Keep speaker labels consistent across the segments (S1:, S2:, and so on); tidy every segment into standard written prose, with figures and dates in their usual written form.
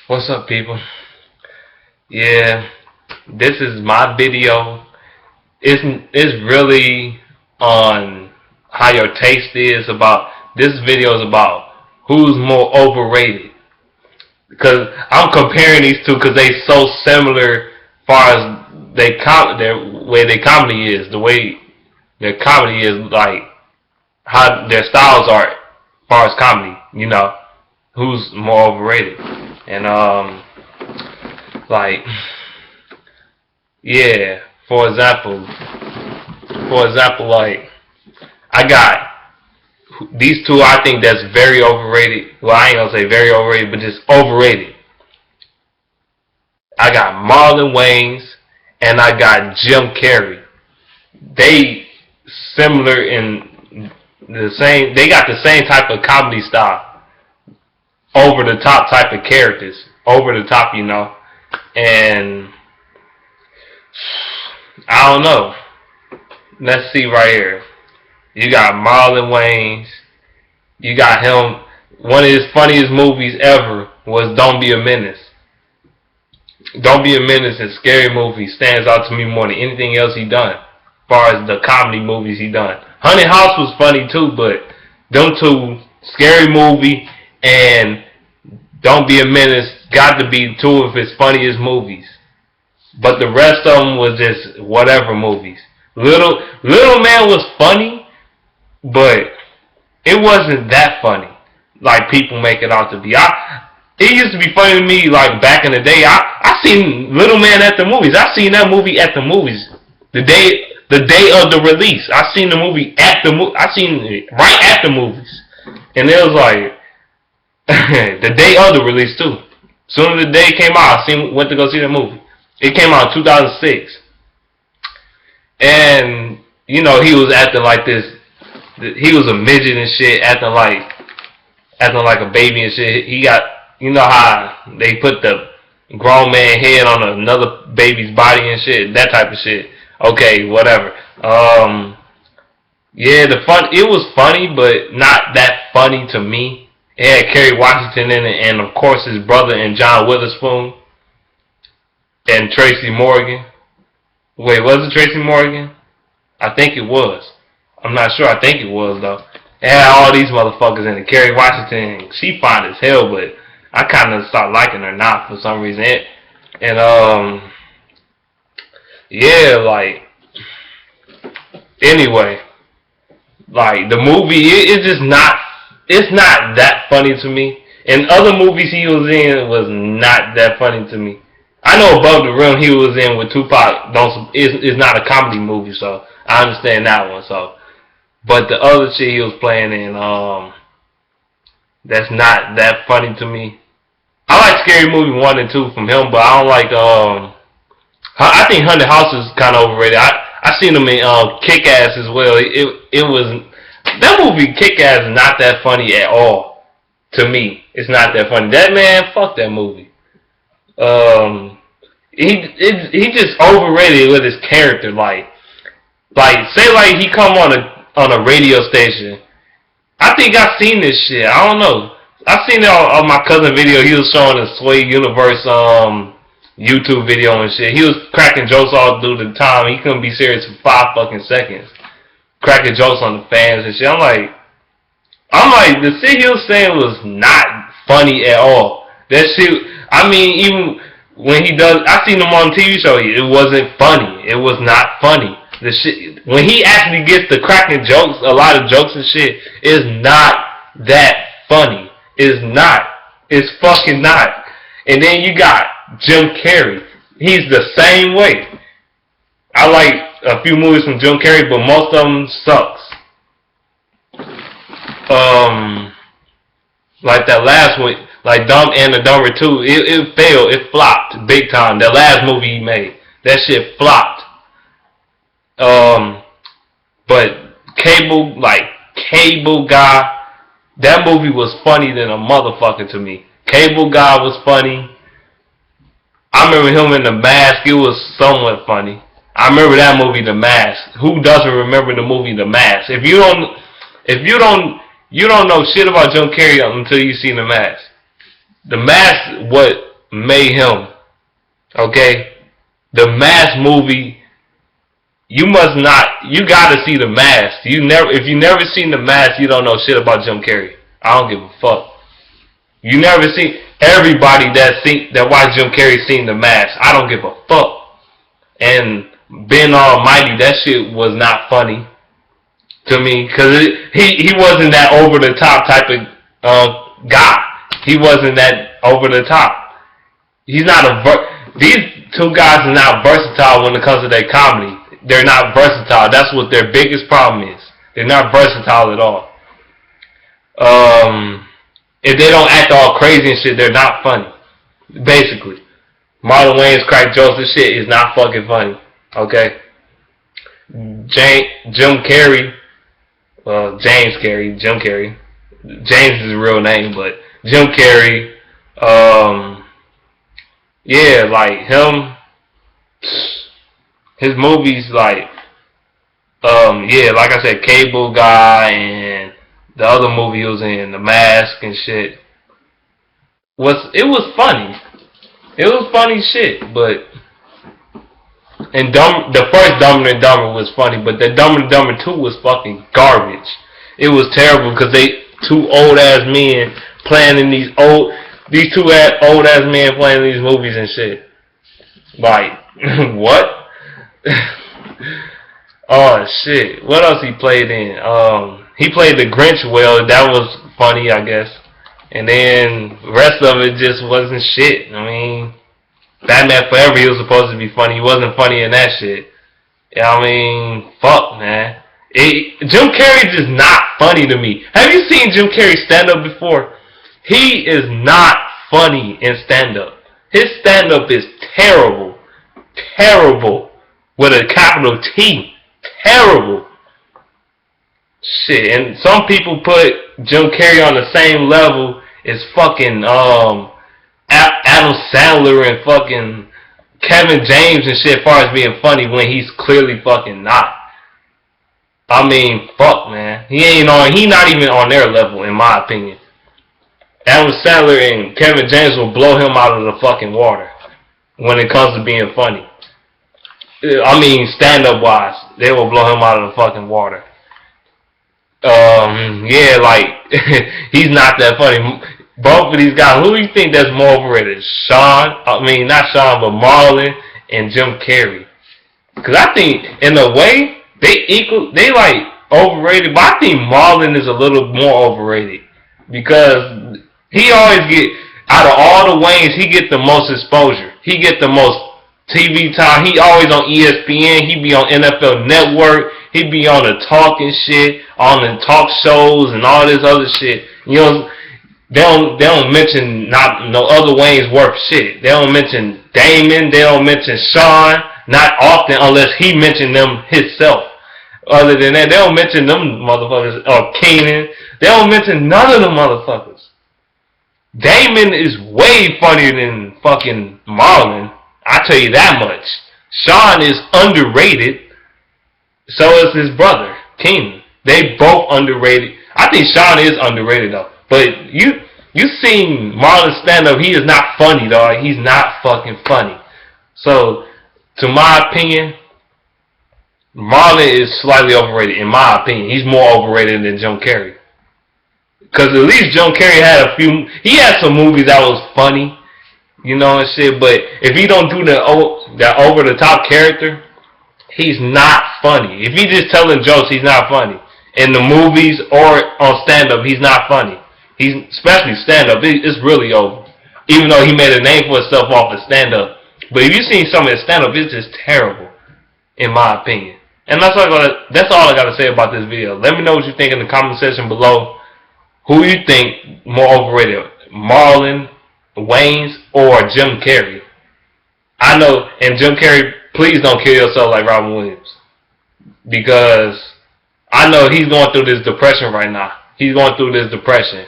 S1: What's up, people? Yeah, this is my video. It's really on how your taste is about. This video is about who's more overrated. Because I'm comparing these two because they so similar, as far as their way their comedy is, the way their comedy is, like how their styles are, as far as comedy. Who's more overrated, and like, yeah, for example, like, I got these two. I think that's very overrated. Well, I ain't gonna say very overrated, but just overrated. I got Marlon Wayans and I got Jim Carrey. They similar in the same. They got the same type of comedy style, over the top type of characters, over the top. And I don't know. Let's see right here. You got Marlon Wayans. You got him. One of his funniest movies ever was Don't Be a Menace. Don't Be a Menace and Scary Movie stands out to me more than anything else he done, as far as the comedy movies he done. Haunted House was funny too, but them two, Scary Movie and Don't Be a Menace, got to be two of his funniest movies. But the rest of them was just whatever movies. Little Man was funny, but it wasn't that funny like people make it out to be. It used to be funny to me, like back in the day. I seen Little Man at the movies. I seen that movie at the movies. The day of the release. I seen the movie at the I seen it right at the movies. And it was like the day of the release too. Soon as the day came out, went to go see the movie. It came out in 2006. And he was acting like this. He was a midget and shit, acting like a baby and shit. He got, how they put the grown man head on another baby's body and shit, that type of shit. Okay, whatever. Yeah, it was funny, but not that funny to me. It had Kerry Washington in it, and of course his brother and John Witherspoon and Tracy Morgan. Wait, was it Tracy Morgan? I think it was. I'm not sure. I think it was though. It had all these motherfuckers in it. Kerry Washington, she fine as hell, but I kind of stopped liking her now for some reason. Yeah, like, anyway, like the movie, it's just not. It's not that funny to me. And other movies he was in was not that funny to me. I know Above the Rim he was in with Tupac is not a comedy movie, so I understand that one. So, but the other shit he was playing in, that's not that funny to me. I like Scary Movie 1 and 2 from him, but I don't like, I think Haunted House is kind of overrated. I seen him in Kick-Ass as well. It was, that movie Kick-Ass is not that funny at all. To me, it's not that funny. That man, fuck that movie. He just overrated with his character. Like say like he come on a radio station. I think I seen this shit. I don't know. I seen it on my cousin video. He was showing a Sway Universe YouTube video and shit. He was cracking jokes all through the time. He couldn't be serious for 5 fucking seconds. Cracking jokes on the fans and shit. I'm like, the shit he was saying was not funny at all. That shit, I mean, even when he does, I seen him on a TV show, it wasn't funny. It was not funny. The shit, when he actually gets to cracking jokes, a lot of jokes and shit, is not that funny. It's not. It's fucking not. And then you got Jim Carrey. He's the same way. I like a few movies from Jim Carrey, but most of them sucks. Like that last one, like Dumb and the Dumber 2, it failed. It flopped big time. That last movie he made, that shit flopped. But Cable Guy, that movie was funny than a motherfucker to me. Cable Guy was funny. I remember him in The Mask. It was somewhat funny. I remember that movie, The Mask. Who doesn't remember the movie The Mask? If you don't know shit about Jim Carrey until you see The Mask. The Mask, what made him. Okay, the Mask movie. You must not. You gotta see the Mask. If you never seen the Mask, you don't know shit about Jim Carrey. I don't give a fuck. You never seen. Everybody that watched Jim Carrey seen the Mask. I don't give a fuck. And Ben Almighty, that shit was not funny to me because he wasn't that over the top type of guy. He wasn't that over the top. He's not these two guys are not versatile when it comes to their comedy. They're not versatile. That's what their biggest problem is. They're not versatile at all. If they don't act all crazy and shit, they're not funny. Basically. Marlon Wayans crack jokes and shit is not fucking funny. Okay? Jim Carrey, James Carrey, Jim Carrey. James is his real name, but Jim Carrey, yeah, like him, his movies, like, yeah, like I said, Cable Guy and the other movie he was in, The Mask and shit, it was funny. It was funny shit, but the first Dumber and Dumber was funny, but the Dumber and Dumber 2 was fucking garbage. It was terrible because two old ass men playing in these old ass men playing in these movies and shit. Like, what? Oh shit. What else he played in? He played the Grinch well. That was funny, I guess. And then the rest of it just wasn't shit. I mean, Batman Forever, he was supposed to be funny. He wasn't funny in that shit. I mean, fuck, man. Jim Carrey is just not funny to me. Have you seen Jim Carrey stand up before? He is not funny in stand up. His stand up is terrible. Terrible. With a capital T. Terrible. Shit. And some people put Jim Carrey on the same level as fucking Adam Sandler and fucking Kevin James and shit as far as being funny when he's clearly fucking not. I mean, fuck, man. He not even on their level, in my opinion. Adam Sandler and Kevin James will blow him out of the fucking water when it comes to being funny. I mean, stand-up wise, they will blow him out of the fucking water. Yeah, like, he's not that funny. Both of these guys, who do you think that's more overrated? Not Sean, but Marlon and Jim Carrey. Because I think, in a way, they like overrated, but I think Marlon is a little more overrated. Because he always out of all the Wayans, he get the most exposure. He get the most TV time. He always on ESPN. He be on NFL Network. He be on the talking shit, on the talk shows and all this other shit. You know, they don't mention no other Wayans worth shit. They don't mention Damon. They don't mention Sean. Not often unless he mentioned them himself. Other than that, they don't mention them motherfuckers. Or Keenan. They don't mention none of them motherfuckers. Damon is way funnier than fucking Marlon. I tell you that much. Sean is underrated. So is his brother, Keenan. They both underrated. I think Sean is underrated though. But you seen Marlon stand up, he is not funny, dog. He's not fucking funny. So, to my opinion, Marlon is slightly overrated, in my opinion. He's more overrated than Jim Carrey. Because at least Jim Carrey he had some movies that was funny, you know, and shit. But if he don't do that over-the-top character, he's not funny. If he's just telling jokes, he's not funny. In the movies or on stand-up, he's not funny. Especially stand-up, it's really over. Even though he made a name for himself off of stand-up. But if you seen some of his stand-up, it's just terrible, in my opinion. And that's all I got to say about this video. Let me know what you think in the comment section below. Who you think more overrated, Marlon Wayans or Jim Carrey? I know, and Jim Carrey, please don't kill yourself like Robin Williams. Because I know he's going through this depression right now. He's going through this depression.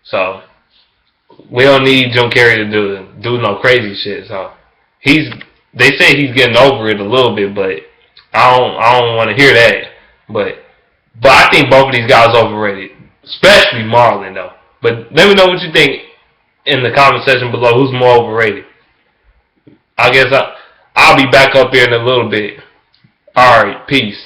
S1: So, we don't need Jim Carrey to do no crazy shit. So, they say he's getting over it a little bit, but I don't want to hear that. But I think both of these guys are overrated. Especially Marlon, though. But let me know what you think in the comment section below who's more overrated. I guess I'll be back up here in a little bit. Alright, peace.